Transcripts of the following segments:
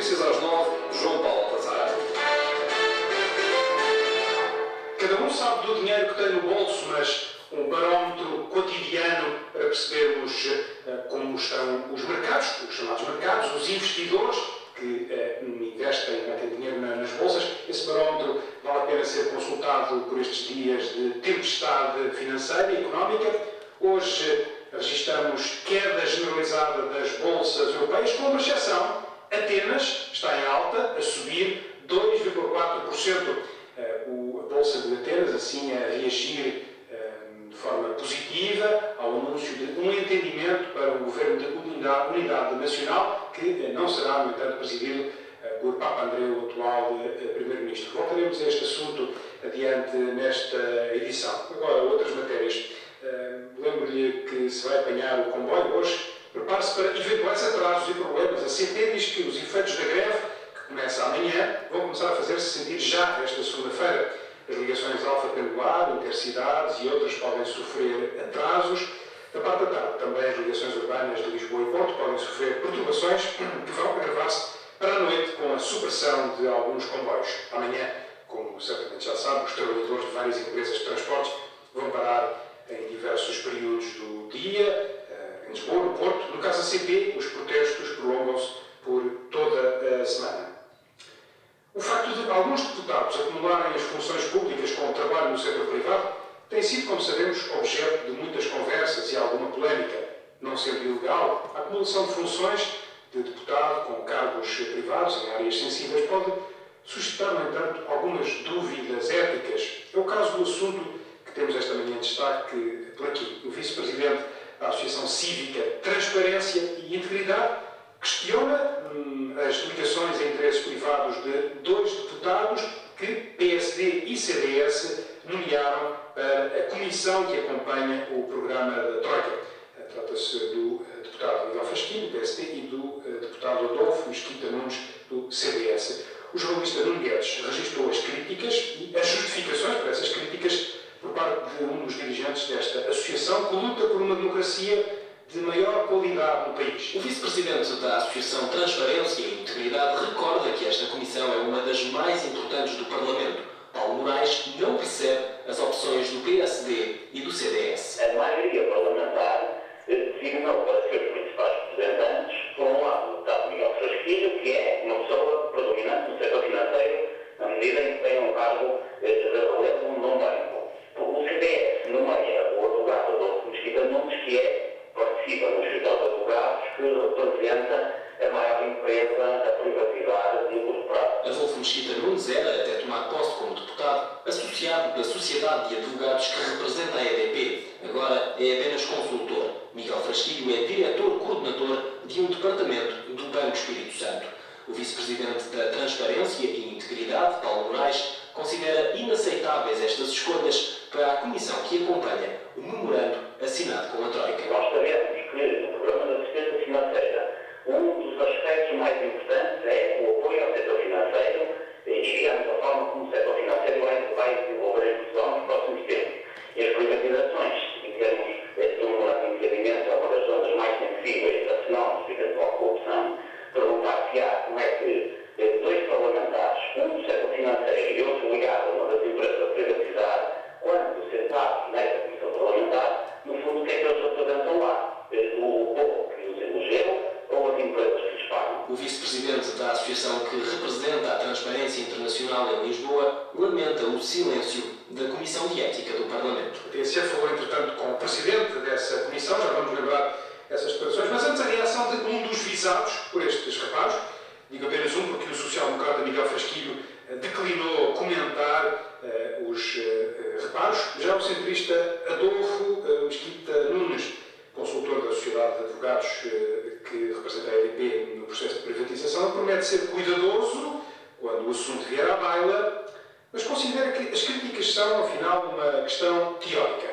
notícias às 9, João Paulo Alcazar. Cada um sabe do dinheiro que tem no bolso, mas um barómetro cotidiano para percebermos como estão os mercados, os chamados mercados, os investidores que investem e metem dinheiro nas bolsas. Esse barómetro vale a pena ser consultado por estes dias de tempestade financeira e económica. Hoje registramos queda generalizada das bolsas europeias, com uma exceção. Atenas está em alta, a subir 2,4%. A Bolsa de Atenas, assim, a reagir de forma positiva ao anúncio de um entendimento para o governo de unidade nacional, que não será, no entanto, presidido por Papa Andreu, o atual Primeiro-Ministro. Voltaremos a este assunto adiante nesta edição. Agora, outras matérias. Lembro-lhe que se vai apanhar o comboio hoje. Prepare-se para eventuais atrasos e problemas. A CP diz que os efeitos da greve, que começa amanhã, vão começar a fazer-se sentir já esta segunda-feira. As ligações alfa-pendular, intercidades e outras podem sofrer atrasos. Da parte da tarde, também as ligações urbanas de Lisboa e Porto podem sofrer perturbações que vão agravar-se para a noite com a supressão de alguns comboios. Amanhã, como certamente já sabe, os trabalhadores de várias empresas de transportes vão parar em diversos períodos do dia, em Lisboa, no Porto. No caso da CP, os protestos prolongam-se por toda a semana. O facto de alguns deputados acumularem as funções públicas com o trabalho no setor privado tem sido, como sabemos, objeto de muitas conversas e alguma polémica. Não sendo ilegal, a acumulação de funções de deputado com cargos privados em áreas sensíveis pode suscitar, no entanto, algumas dúvidas éticas. É o caso do assunto que temos esta manhã em destaque por aqui. O vice-presidente da Associação Cívica Transparência e Integridade questiona as ligações a interesses privados de dois deputados que PSD e CDS nomearam para a comissão que acompanha o programa da Troika. Trata-se do deputado Miguel Frasquinho, do PSD, e do deputado Adolfo Mesquita Nunes, do CDS. O jornalista Nuno Guedes registrou as críticas e as justificações para essas críticas por parte de um dos dirigentes desta associação que luta por uma democracia de maior qualidade no país. O vice-presidente da Associação Transparência e Integridade recorda que esta comissão é uma das mais importantes do Parlamento. Paulo Moraes não percebe as opções do PSD e do CDS. A maioria parlamentar designou para ser os principais representantes, por um lado, o deputado Miguel Frasquinho, que é uma pessoa predominante no setor financeiro, na medida em que tem um cargo de relevo num banco. O CDS nomeia o advogado Adolfo Mesquita Nunes, que participa no escritório de advogados, que representa a maior empresa a privatizar no curto prazo. Adolfo Mesquita Nunes era, até tomar posse como deputado, associado da Sociedade de Advogados que representa a EDP. Agora é apenas consultor. Miguel Frasquinho é diretor-coordenador de um departamento do Banco Espírito Santo. O vice-presidente da Transparência e Integridade, Paulo Moraes, considera inaceitáveis estas escolhas para a comissão que acompanha o memorando assinado com a Troika. Nós sabemos que no programa da assistência financeira, um dos aspectos mais importantes é o apoio ao setor financeiro e, digamos, a forma como o setor financeiro vai desenvolver em Portugal nos próximos tempos. E as privatizações, em termos de memorando de entendimento, é uma das zonas mais sensíveis da sinal de eventual corrupção. Perguntar-se-á como é que dois parlamentares, um do setor financeiro e outro ligado a uma das empresas a privatizar, quando sentados nesta comissão parlamentar, no fundo, o que é que eles representam lá? O povo que os elegeu ou as empresas que lhes pagam? O vice-presidente da associação que representa a Transparência Internacional em Lisboa lamenta o silêncio da Comissão de Ética do Parlamento. A TSE falou, entretanto, com o presidente dessa comissão, já vamos lembrar essas declarações, mas antes a reação de um dos visados por estes reparos, digo apenas um porque o social-democrata Miguel Frasquinho declinou comentar os reparos. Já o centrista Adolfo Mesquita Nunes, consultor da Sociedade de Advogados que representa a EDP no processo de privatização, promete ser cuidadoso quando o assunto vier à baila, mas considera que as críticas são, afinal, uma questão teórica.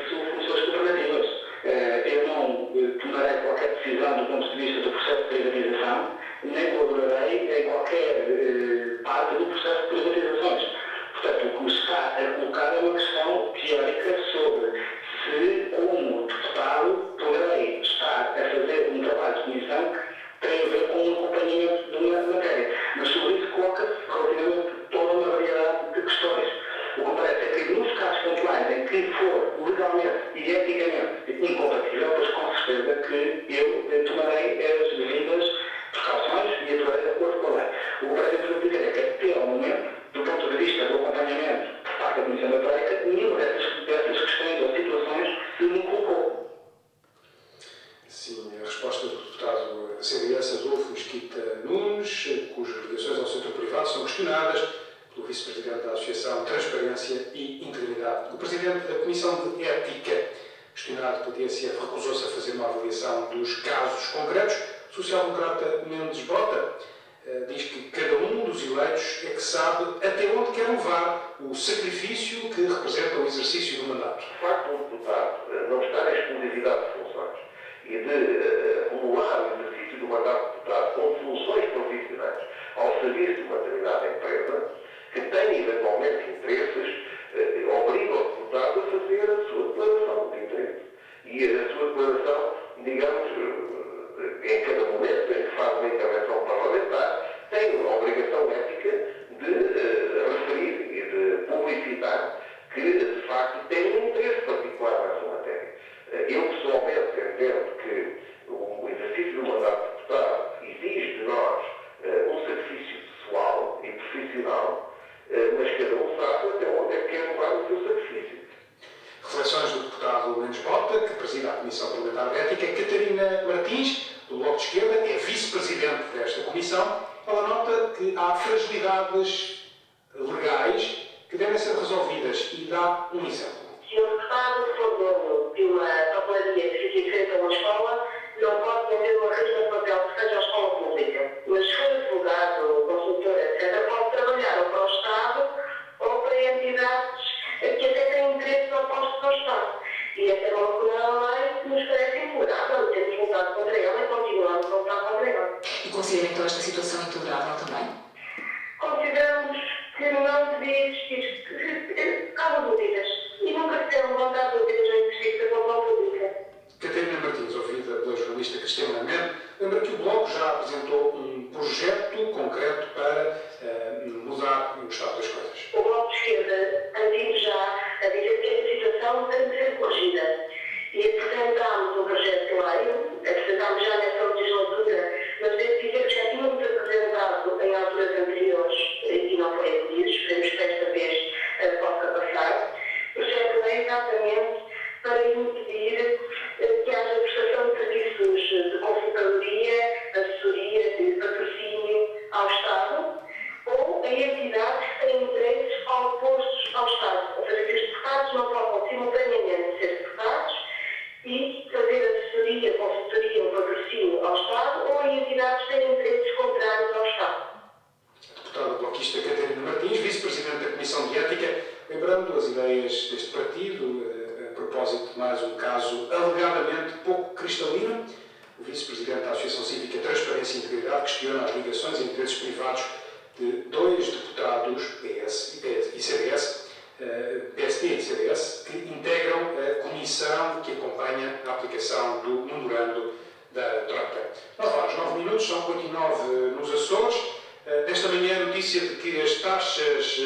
São funções governativas. Eu não tomarei qualquer decisão do ponto de vista do processo de privatização, nem colaborarei em qualquer parte do processo de privatizações. Portanto, o que me está a colocar é uma questão teórica sobre se, como deputado, poderei estar a fazer um trabalho de comissão que tem a ver com o acompanhamento de uma matéria. que eu tomarei as devidas precauções e atuarei de acordo com a lei. O que parece importante dizer é que até ao momento, do ponto de vista do acompanhamento por parte da Comissão da Troika, nenhuma dessas questões ou situações se me colocou. Sim, a resposta do deputado da CDS, Adolfo Mesquita Nunes, cujas ligações ao setor privado são questionadas pelo vice-presidente da Associação Transparência e Integridade. O presidente da Comissão de Ética, questionado pela TSF, recusou-se a fazer uma avaliação dos casos concretos. O social-democrata Mendes Bota diz que cada um dos eleitos é que sabe até onde quer levar o sacrifício que representa o exercício do mandato. O facto de um deputado não estar na exclusividade de funções e de acumular o exercício do mandato de deputado com funções profissionais ao serviço de uma determinada empresa, que tem eventualmente interesses, obriga o deputado a fazer a sua declaração de interesse. E a sua declaração, digamos, em cada momento em que faz uma intervenção parlamentar, tem uma obrigação ética de referir e de publicitar que, de facto, tem um interesse particular nessa matéria. Eu, pessoalmente, entendo que o exercício do mandato de deputado exige de nós um sacrifício pessoal e profissional, mas cada um sabe até onde é que quer levar o seu sacrifício. Reflexões do deputado Mendes Bota, que presida a Comissão Parlamentar de Ética. Catarina Martins, do Bloco de Esquerda, é vice-presidente desta comissão. Ela nota que há fragilidades legais que devem ser resolvidas e dá um exemplo. Se um deputado for dono de uma papelaria que fique em frente a uma escola, não pode vender uma rede de papel que seja a escola pública. Mas se for advogado, consultor, etc., pode trabalhar ou para o Estado ou para entidades que até têm interesses opostos ao Estado. E essa é uma lacuna da lei que nos parece intolerável e temos votado contra ela e continuamos a votar contra ela. E considera então esta situação intolerável também? Consideramos que não devia existir. Há dúvidas. E nunca se deram levantar dúvidas na investigação pública. Catarina Martins, ouvida pela jornalista Cristina Mendes, lembra que o Bloco já apresentou um projeto concreto para mudar o estado das coisas. O Bloco de Esquerda antigo já a dizer que esta situação tem de ser corrigida. E apresentámos um projeto de lei, apresentámos já nesta legislatura, mas devo dizer que já tínhamos apresentado em alturas anteriores e não foi acolhido, esperemos que desta vez possa passar. O projeto de lei exatamente para impedir que haja prestação de serviços de consultadoria, assessoria, de patrocínio ao Estado ou a entidades que têm interesses opostos ao Estado. Ou seja, que os deputados não possam simultaneamente ser deputados e fazer assessoria, consultoria ou patrocínio ao Estado ou a entidades que têm interesses contrários ao Estado. A deputada bloquista Catarina Martins, vice-presidente da Comissão de Ética, lembrando as ideias deste partido, a propósito de mais um caso alegadamente pouco cristalino. O vice-presidente da Associação Cívica Transparência e Integridade questiona as ligações e interesses privados de dois deputados, PS e CDS, PSD e CDS, que integram a comissão que acompanha a aplicação do memorando da Troika. 9h09, são 8h09 nos Açores. Desta manhã, a notícia de que as taxas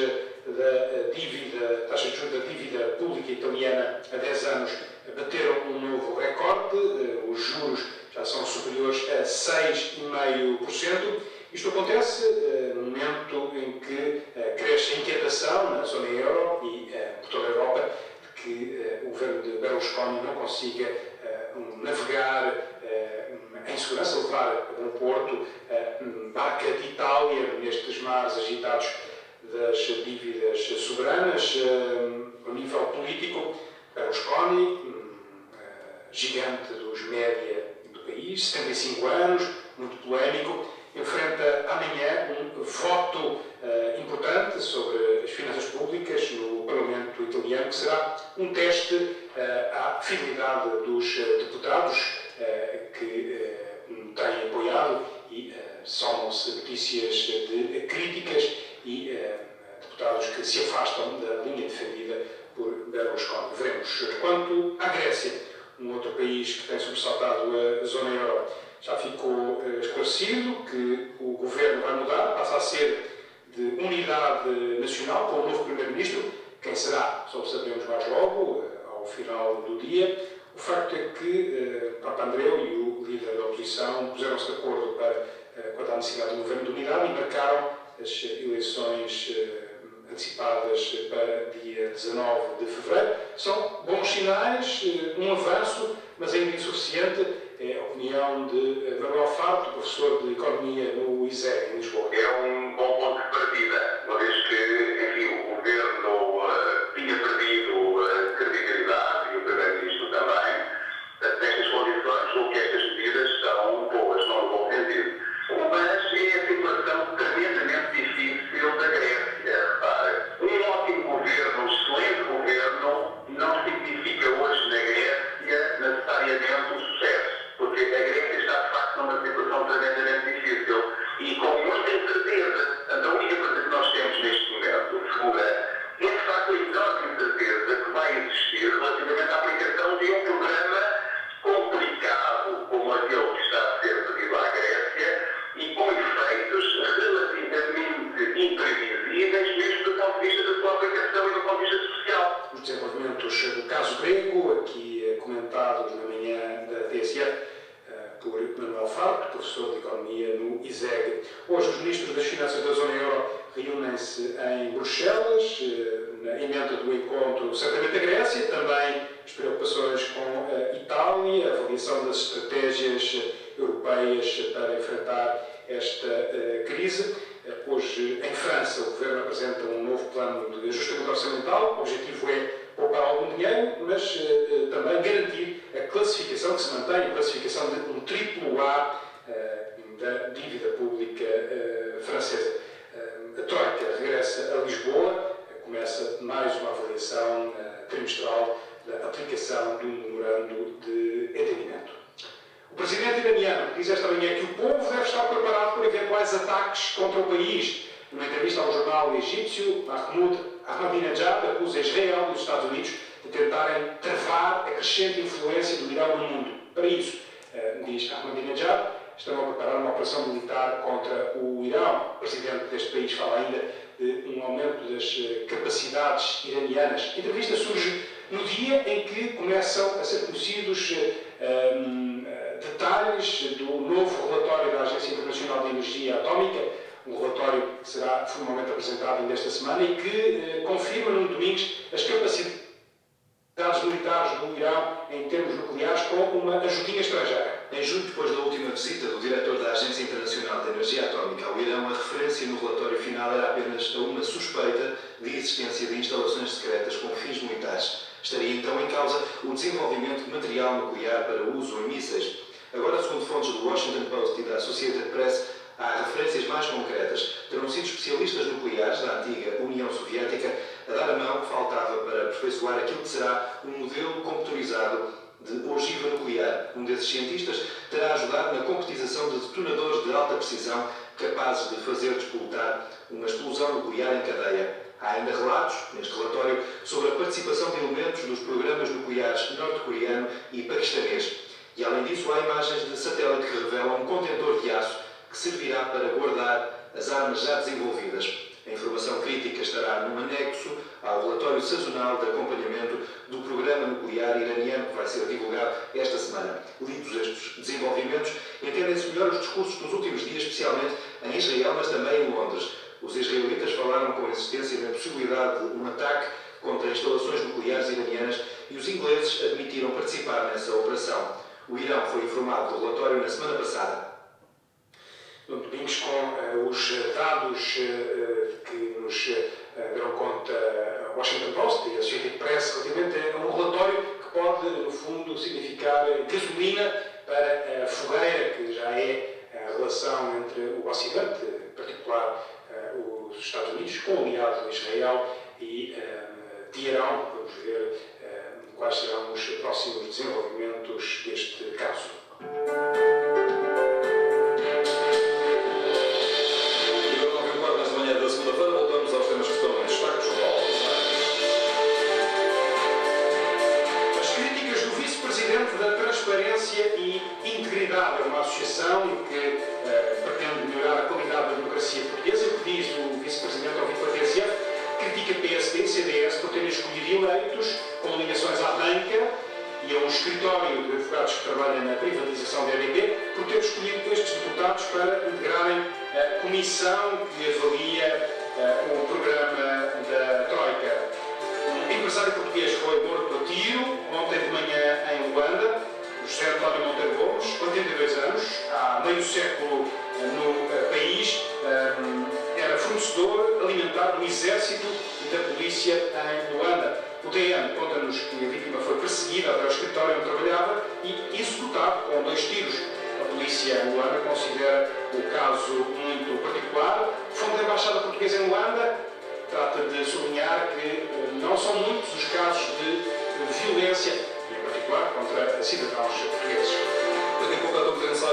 da dívida, taxas de juros da dívida pública italiana a 10 anos bateram um novo recorde. Os juros já são superiores a 6,5%. Isto acontece no momento em que cresce a inquietação na zona euro e por toda a Europa de que o governo de Berlusconi não consiga navegar em segurança, levar a bom porto a barca de Itália nestes mares agitados das dívidas soberanas. A nível político, Berlusconi, gigante dos média do país, 75 anos, muito polémico, enfrenta amanhã um voto importante sobre as finanças públicas no Parlamento italiano, que será um teste à fidelidade dos deputados que têm apoiado, e somam-se notícias de críticas e deputados que se afastam da linha defendida por Berlusconi. Veremos. Quanto à Grécia, um outro país que tem sobressaltado a zona euro, já ficou esclarecido que o governo vai mudar, passa a ser de unidade nacional, com o novo primeiro-ministro. Quem será? Só o saberemos mais logo, ao final do dia. O facto é que Papandreou e o líder da oposição puseram-se de acordo quanto à necessidade de um governo de unidade e marcaram as eleições antecipadas para dia 19 de fevereiro. São bons sinais, um avanço, mas ainda insuficiente. É a opinião de Manuel Faro, professor de Economia no ISEG, em Lisboa. É um bom ponto de partida, uma vez que, enfim, o governo tinha perdido credibilidade e o primeiro-ministro também. Nestas condições, o que estas medidas são boas, não no bom sentido. Mas é a situação tremendamente difícil da Grécia. Repare, um ótimo governo, um excelente governo, não significa hoje na Grécia necessariamente um sucesso. Porque a Grécia está, de facto, numa situação tremendamente difícil e com muita incerteza. A única coisa que nós temos neste momento, segura, é, de facto, a enorme incerteza que vai existir relativamente à aplicação de um programa complicado como aquele que está a ser pedido à Grécia e com efeitos relativamente imprevisíveis, mesmo do ponto de vista da sua aplicação e do ponto de vista social. Os desenvolvimentos do caso grego, aqui comentados na manhã da TSF, por Manuel Faro, professor de Economia no ISEG. Hoje, os ministros das Finanças da Zona Euro reúnem-se em Bruxelas, na emenda do encontro, certamente a Grécia, também as preocupações com a Itália, a avaliação das estratégias europeias para enfrentar esta crise. Hoje, em França, o Governo apresenta um novo plano de ajustamento orçamental. O objetivo é poupar algum dinheiro, mas também garantir a classificação, que se mantém, a classificação de um AAA da dívida pública francesa. A Troika regressa a Lisboa, começa mais uma avaliação trimestral da aplicação do memorando de entendimento. O presidente iraniano diz esta manhã que o povo deve estar preparado para eventuais ataques contra o país. Numa entrevista ao jornal egípcio, Mahmoud Ahmadinejad acusa Israel e os Estados Unidos de tentarem travar a crescente influência do Irão no mundo. Para isso, diz Ahmadinejad, estão a preparar uma operação militar contra o Irão. O presidente deste país fala ainda de um aumento das capacidades iranianas. A entrevista surge no dia em que começam a ser conhecidos detalhes do novo relatório da Agência Internacional de Energia Atómica, um relatório que será formalmente apresentado ainda esta semana e que confirma, Nuno Domingos, as capacidades militares do Irão em termos nucleares com uma ajudinha estrangeira. Em junho, depois da última visita do diretor da Agência Internacional de Energia Atómica ao Irão, a referência no relatório final era apenas a uma suspeita de existência de instalações secretas com fins militares. Estaria então em causa o desenvolvimento de material nuclear para uso em mísseis. Agora, segundo fontes do Washington Post e da Associated Press, há referências mais concretas. Terão sido especialistas nucleares da antiga União Soviética a dar a mão que faltava para aperfeiçoar aquilo que será um modelo computadorizado de ogiva nuclear. Um desses cientistas terá ajudado na concretização de detonadores de alta precisão capazes de fazer despoltar uma explosão nuclear em cadeia. Há ainda relatos, neste relatório, sobre a participação de elementos dos programas nucleares norte-coreano e paquistanês. E, além disso, há imagens de satélite que revelam um contentor de aço que servirá para guardar as armas já desenvolvidas. A informação crítica estará num anexo ao relatório sazonal de acompanhamento do programa nuclear iraniano que vai ser divulgado esta semana. Lidos estes desenvolvimentos, entendem-se melhor os discursos dos últimos dias, especialmente em Israel, mas também em Londres. Os israelitas falaram com insistência na possibilidade de um ataque contra instalações nucleares iranianas e os ingleses admitiram participar nessa operação. O Irão foi informado do relatório na semana passada. Domingos, com os dados que nos deram conta a Washington Post e a Associated Press relativamente a um relatório que pode, no fundo, significar gasolina para a fogueira que já é a relação entre o Ocidente, em particular os Estados Unidos, com o aliado Israel e Teherão. Vamos ver quais serão os próximos desenvolvimentos deste caso. Transparência e Integridade é uma associação que pretende melhorar a qualidade da democracia portuguesa. O que diz o vice-presidente ouvido pela TSF, critica PSD e CDS por terem escolhido eleitos com ligações à banca e e a um escritório de advogados que trabalha na privatização da EDP por ter escolhido estes deputados para integrarem a comissão que avalia o programa da Troika. Um empresário português foi morto a tiro ontem de manhã em Luanda. José António Monteiro Gomes, 82 anos, há meio século no país, era fornecedor alimentar do Exército e da Polícia em Luanda. O DN conta-nos que a vítima foi perseguida até ao escritório onde trabalhava e executado com 2 tiros. A polícia em Luanda considera o caso muito particular. Fonte da Embaixada Portuguesa em Luanda trata de sublinhar que não são muitos os casos de violência, em particular contra cidadãos portugueses. Tendo em conta a conferência